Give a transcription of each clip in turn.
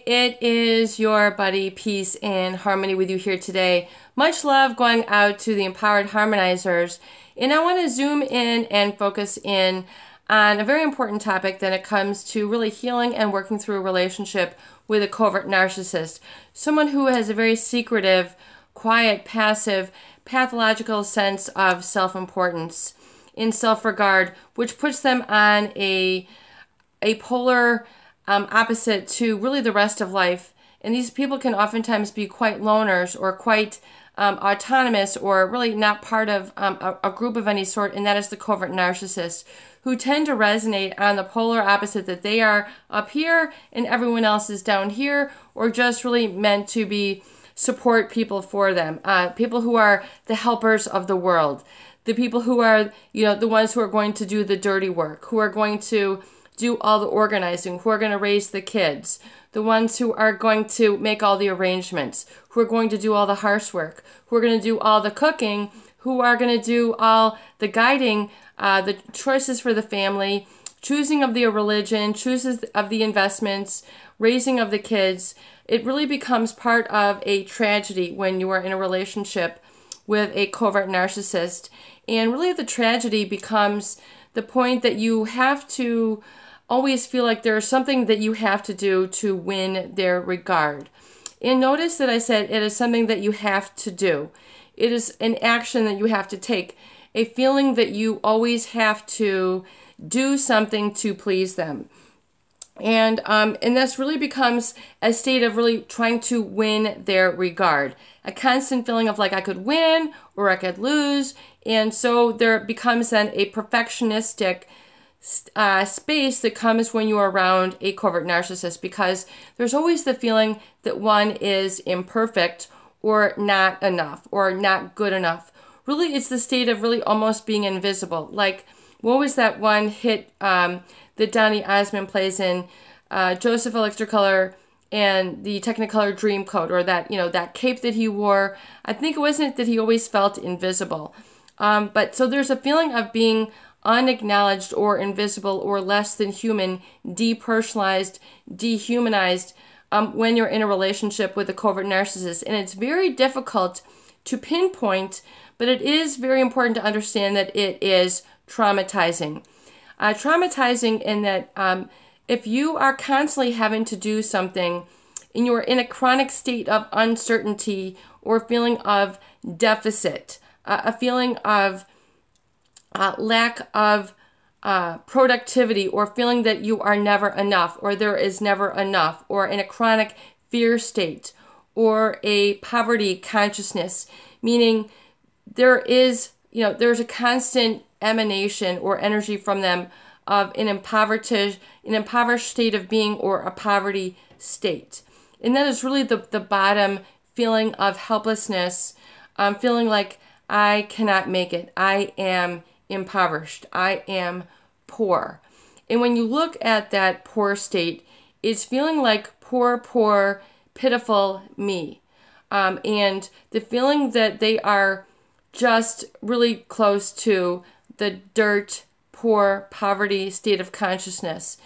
it is your buddy Peace and Harmony with you here today. Much love going out to the Empowered Harmonizers. And I want to zoom in and focus in on a very important topic when it comes to really healing and working through a relationship with a covert narcissist. Someone who has a very secretive, quiet, passive, pathological sense of self-importance and self-regard, which puts them on a polar opposite to really the rest of life. And these people can oftentimes be quite loners or quite autonomous or really not part of a group of any sort, and that is the covert narcissist, who tend to resonate on the polar opposite, that they are up here and everyone else is down here, or just really meant to be support people for them, people who are the helpers of the world, the people who are, the ones who are going to do the dirty work, who are going to do all the organizing, who are going to raise the kids, the ones who are going to make all the arrangements, who are going to do all the housework, who are going to do all the cooking, who are going to do all the guiding, the choices for the family, choosing of the religion, choices of the investments, raising of the kids. It really becomes part of a tragedy when you are in a relationship with a covert narcissist. And really the tragedy becomes the point that you have to always feel like there's something that you have to do to win their regard. And notice that I said it is something that you have to do. It is an action that you have to take, a feeling that you always have to do something to please them. And this really becomes a state of really trying to win their regard. A constant feeling of like I could win or I could lose. And so there becomes then a perfectionistic space that comes when you are around a covert narcissist, because there's always the feeling that one is imperfect or not enough or not good enough. Really, it's the state of really almost being invisible. Like, what was that one hit that Donny Osmond plays in Joseph Electricolor and the Technicolor Dreamcoat, or that, that cape that he wore? I think it wasn't that he always felt invisible. But so there's a feeling of being unacknowledged or invisible or less than human, depersonalized, dehumanized when you're in a relationship with a covert narcissist. And it's very difficult to pinpoint, but it is very important to understand that it is traumatizing. Traumatizing in that if you are constantly having to do something and you're in a chronic state of uncertainty or feeling of deficit, a feeling of lack of productivity, or feeling that you are never enough, or there is never enough, or in a chronic fear state, or a poverty consciousness, meaning there is, there's a constant emanation or energy from them of an impoverished state of being, or a poverty state. And that is really the bottom feeling of helplessness, feeling like I cannot make it. I am impoverished. I am poor. And when you look at that poor state, it's feeling like poor, pitiful me. And the feeling that they are just really close to the dirt, poor, poverty state of consciousness.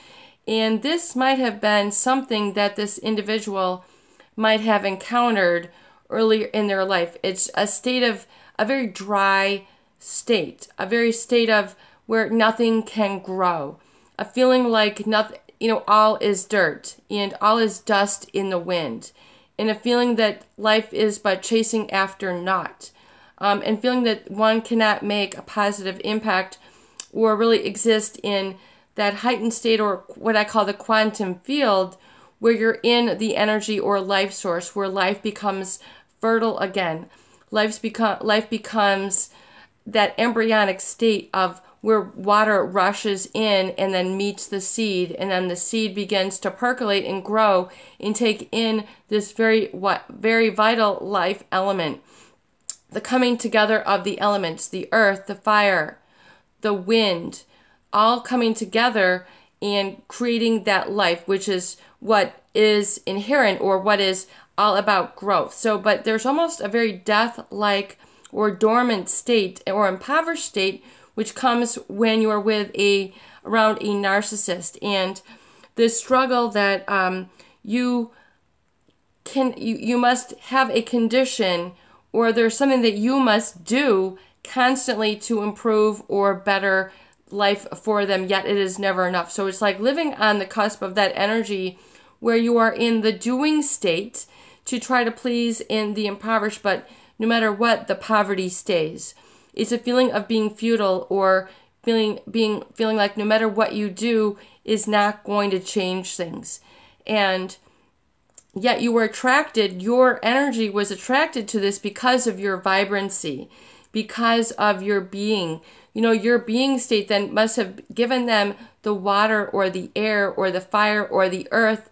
And this might have been something that this individual might have encountered earlier in their life. It's a state of a very dry state, a very state of where nothing can grow, a feeling like nothing, all is dirt and all is dust in the wind, and a feeling that life is but chasing after naught, and feeling that one cannot make a positive impact or really exist in that heightened state, or what I call the quantum field, where you're in the energy or life source, where life becomes fertile again. Life becomes that embryonic state of where water rushes in and then meets the seed, and then the seed begins to percolate and grow and take in this very vital life element. The coming together of the elements, the earth, the fire, the wind, all coming together and creating that life, which is what is inherent, or what is all about growth. So, but there's almost a very death-like or dormant state or impoverished state, which comes when you are around a narcissist, and the struggle that you you must have a condition, or there's something that you must do constantly to improve or better life for them, yet it is never enough. So it's like living on the cusp of that energy where you are in the doing state to try to please in the impoverished, but no matter what, the poverty stays. It's a feeling of being futile, or feeling like no matter what you do is not going to change things. And yet you were attracted, your energy was attracted to this because of your vibrancy, because of your being. You know, your being state then must have given them the water or the air or the fire or the earth,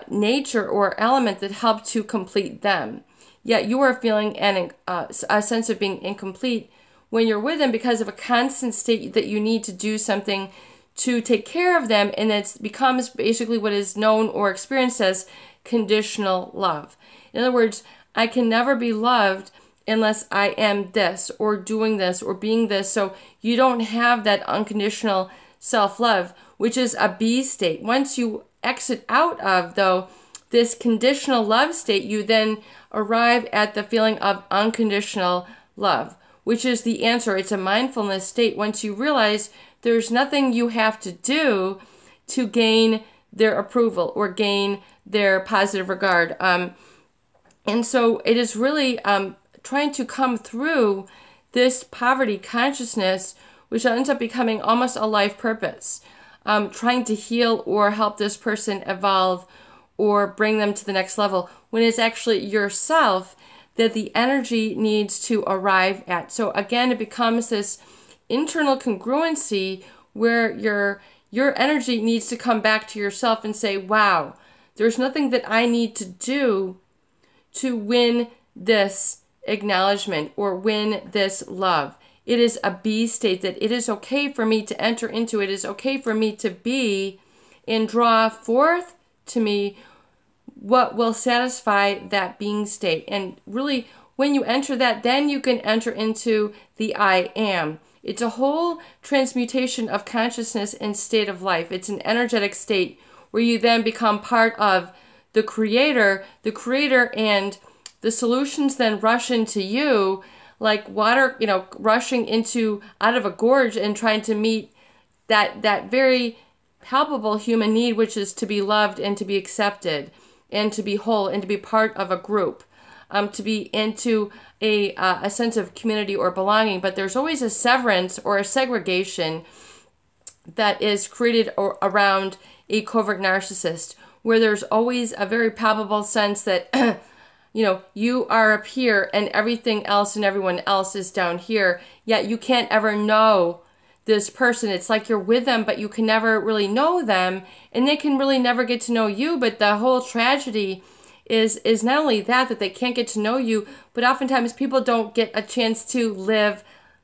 nature or element that helped to complete them. Yet you are feeling a sense of being incomplete when you're with them because of a constant state that you need to do something to take care of them, and it becomes basically what is known or experienced as conditional love. In other words, I can never be loved unless I am this or doing this or being this. So you don't have that unconditional self-love, which is a B state. Once you exit out of, though, this conditional love state, you then arrive at the feeling of unconditional love, which is the answer. It's a mindfulness state. Once you realize there's nothing you have to do to gain their approval or gain their positive regard. And so it is really trying to come through this poverty consciousness, which ends up becoming almost a life purpose, trying to heal or help this person evolve or bring them to the next level, when it's actually yourself that the energy needs to arrive at. So again, it becomes this internal congruency where your energy needs to come back to yourself and say, wow, there's nothing that I need to do to win this acknowledgement or win this love. It is a B state, that it is okay for me to enter into. It is okay for me to be and draw forth to me what will satisfy that being state. And really, when you enter that, then you can enter into the I am. It's a whole transmutation of consciousness and state of life. It's an energetic state where you then become part of the creator, and the solutions then rush into you like water, rushing out of a gorge and trying to meet that very palpable human need, which is to be loved and to be accepted and to be whole and to be part of a group, to be into a sense of community or belonging. But there's always a severance or a segregation that is created around a covert narcissist, where there's always a very palpable sense that you are up here and everything else and everyone else is down here, yet you can't ever know this person. It's like you're with them, but you can never really know them, and they can really never get to know you. But the whole tragedy is not only that they can't get to know you, but oftentimes people don't get a chance to live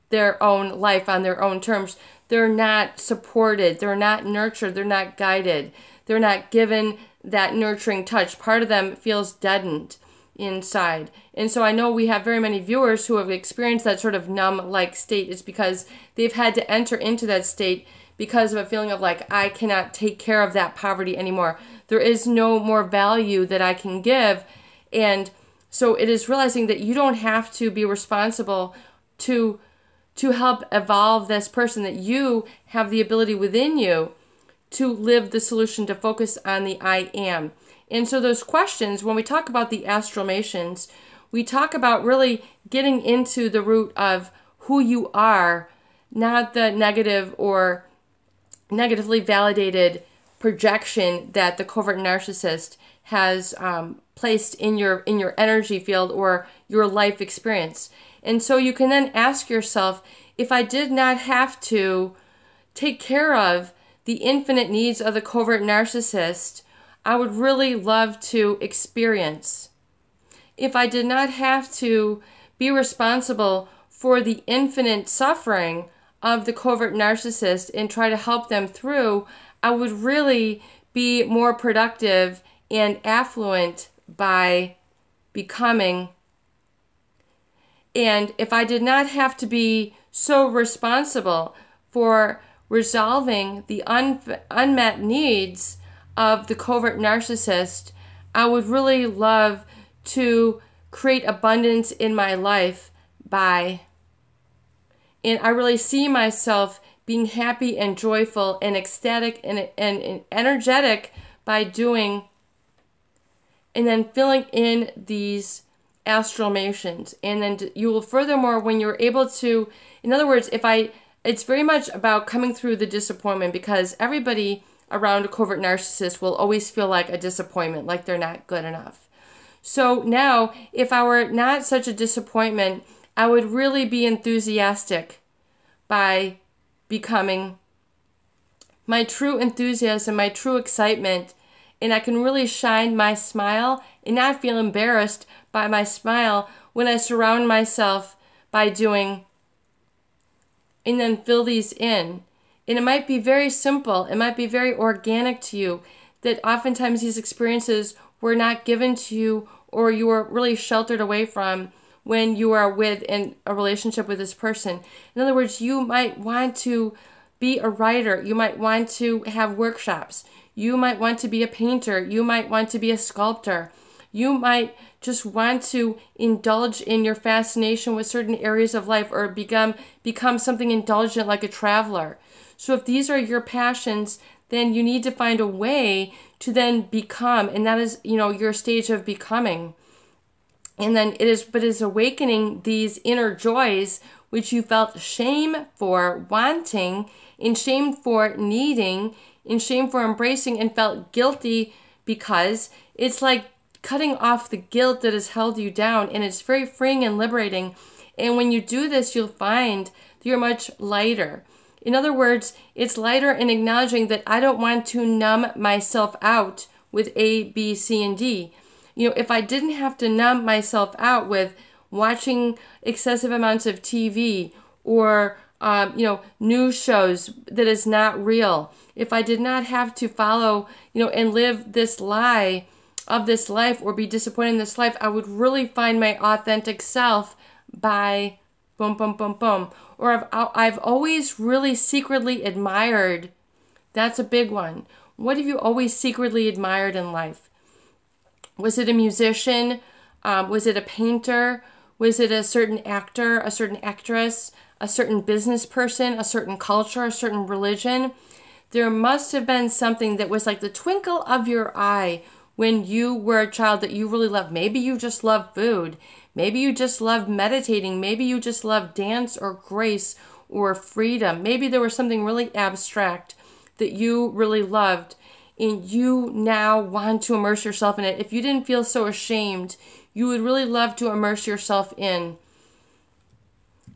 their own life on their own terms. They're not supported, they're not nurtured, they're not guided, they're not given that nurturing touch. Part of them feels deadened inside. And so I know we have very many viewers who have experienced that sort of numb-like state. It's because they've had to enter into that state because of a feeling of like, I cannot take care of that poverty anymore. There is no more value that I can give. And so it is realizing that you don't have to be responsible to help evolve this person, that you have the ability within you to live the solution, to focus on the I am. And so those questions, when we talk about the astralmations, we talk about really getting into the root of who you are, not the negative or negatively validated projection that the covert narcissist has placed in your energy field or your life experience. And so you can then ask yourself, if I did not have to take care of the infinite needs of the covert narcissist, I would really love to experience. If I did not have to be responsible for the infinite suffering of the covert narcissist and try to help them through, I would really be more productive and affluent by becoming. And if I did not have to be so responsible for resolving the unmet needs of the covert narcissist, I would really love to create abundance in my life by, and I really see myself being happy and joyful and ecstatic and energetic by doing, and then filling in these astralmations. And then you will furthermore, when you're able to, in other words, it's very much about coming through the disappointment, because everybody around a covert narcissist will always feel like a disappointment, like they're not good enough. So now, if I were not such a disappointment, I would really be enthusiastic by becoming my true enthusiasm, my true excitement, and I can really shine my smile and not feel embarrassed by my smile when I surround myself by doing, and then fill these in. And it might be very simple, it might be very organic to you, that oftentimes these experiences were not given to you, or you were really sheltered away from when you are in a relationship with this person. In other words, you might want to be a writer, you might want to have workshops, you might want to be a painter, you might want to be a sculptor, you might just want to indulge in your fascination with certain areas of life, or become something indulgent like a traveler. So if these are your passions, then you need to find a way to then become, and that is, your stage of becoming. And then it is awakening these inner joys which you felt shame for wanting, and shame for needing, and shame for embracing, and felt guilty, because it's like cutting off the guilt that has held you down, and it's very freeing and liberating. And when you do this, you'll find that you're much lighter. In other words, it's lighter in acknowledging that I don't want to numb myself out with A, B, C, and D. If I didn't have to numb myself out with watching excessive amounts of TV, or, news shows that is not real, if I did not have to follow, and live this lie of this life, or be disappointed in this life, I would really find my authentic self by boom, boom, boom, boom. Or I've always really secretly admired. That's a big one. What have you always secretly admired in life? Was it a musician? Was it a painter? Was it a certain actor, a certain actress, a certain business person, a certain culture, a certain religion? There must have been something that was like the twinkle of your eye when you were a child that you really loved. Maybe you just love food. Maybe you just love meditating. Maybe you just love dance or grace or freedom. Maybe there was something really abstract that you really loved, and you now want to immerse yourself in it. If you didn't feel so ashamed, you would really love to immerse yourself in.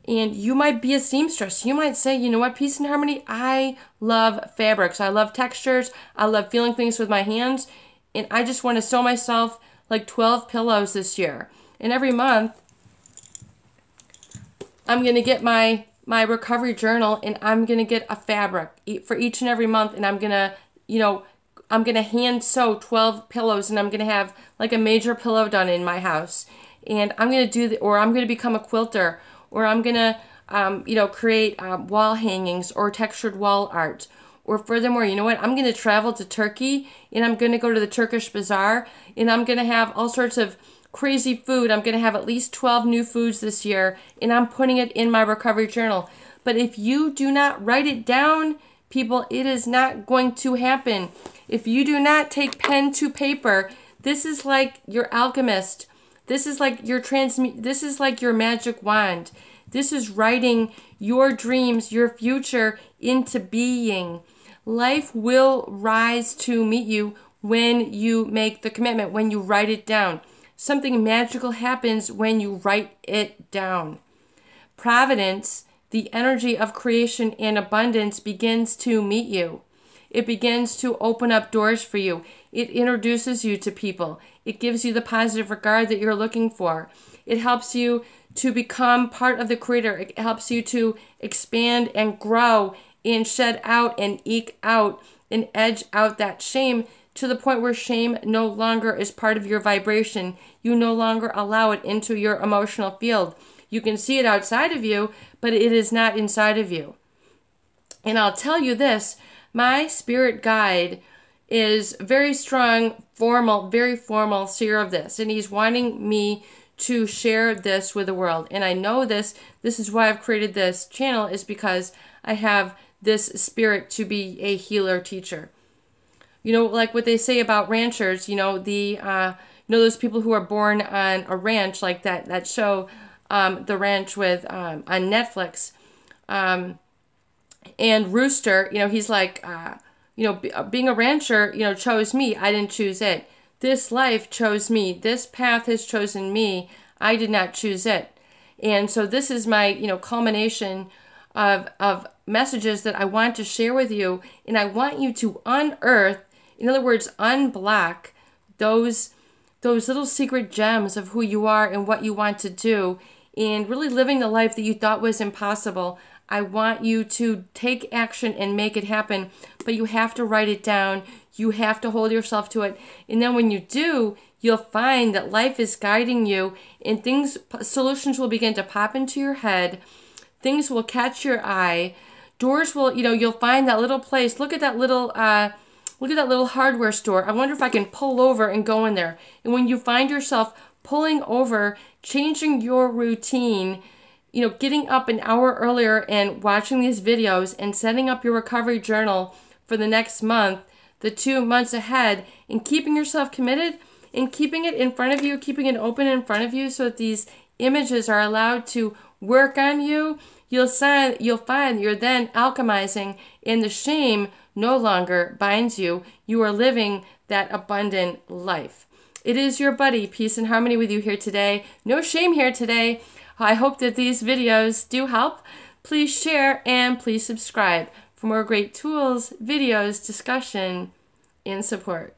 And you might be a seamstress. You might say, you know what, peace and harmony, I love fabrics. I love textures. I love feeling things with my hands. And I just want to sew myself like 12 pillows this year. And every month, I'm going to get my recovery journal, and I'm going to get a fabric for each and every month. And I'm going to, hand sew 12 pillows, and I'm going to have like a major pillow done in my house. And I'm going to or I'm going to become a quilter, or I'm going to, create wall hangings or textured wall art. Or furthermore, you know what? I'm going to travel to Turkey, and I'm going to go to the Turkish bazaar, and I'm going to have all sorts of crazy food. I'm going to have at least 12 new foods this year, and I'm putting it in my recovery journal. But if you do not write it down, people, it is not going to happen. If you do not take pen to paper, this is like your alchemist. This is like this is like your magic wand. This is writing your dreams, your future into being. Life will rise to meet you when you make the commitment, when you write it down. Something magical happens when you write it down. Providence, the energy of creation and abundance, begins to meet you. It begins to open up doors for you. It introduces you to people. It gives you the positive regard that you're looking for. It helps you to become part of the creator. It helps you to expand and grow and shed out and eke out and edge out that shame, to the point where shame no longer is part of your vibration. You no longer allow it into your emotional field. You can see it outside of you, but it is not inside of you. And I'll tell you this, my spirit guide is very strong, formal, very formal seer of this. And he's wanting me to share this with the world. And I know this is why I've created this channel, is because I have this spirit to be a healer teacher. You know, like what they say about ranchers, you know, those people who are born on a ranch, like that show, The Ranch with, on Netflix. And Rooster, you know, he's like, you know, being a rancher, you know, chose me. I didn't choose it. This life chose me. This path has chosen me. I did not choose it. And so this is my, you know, culmination of messages that I want to share with you. And I want you to unearth, in other words, unblock those little secret gems of who you are and what you want to do, and really living the life that you thought was impossible. I want you to take action and make it happen, but you have to write it down. You have to hold yourself to it. And then when you do, you'll find that life is guiding you, and solutions will begin to pop into your head. Things will catch your eye. Doors will, you know, you'll find that little place. Look at that little hardware store. I wonder if I can pull over and go in there. And when you find yourself pulling over, changing your routine, you know, getting up an hour earlier and watching these videos and setting up your recovery journal for the next month, the 2 months ahead, and keeping yourself committed and keeping it in front of you, keeping it open in front of you so that these images are allowed to work on you, you'll find you're then alchemizing, and the shame no longer binds you. You are living that abundant life. It is your buddy, Peace and Harmony, with you here today. No shame here today. I hope that these videos do help. Please share and please subscribe for more great tools, videos, discussion, and support.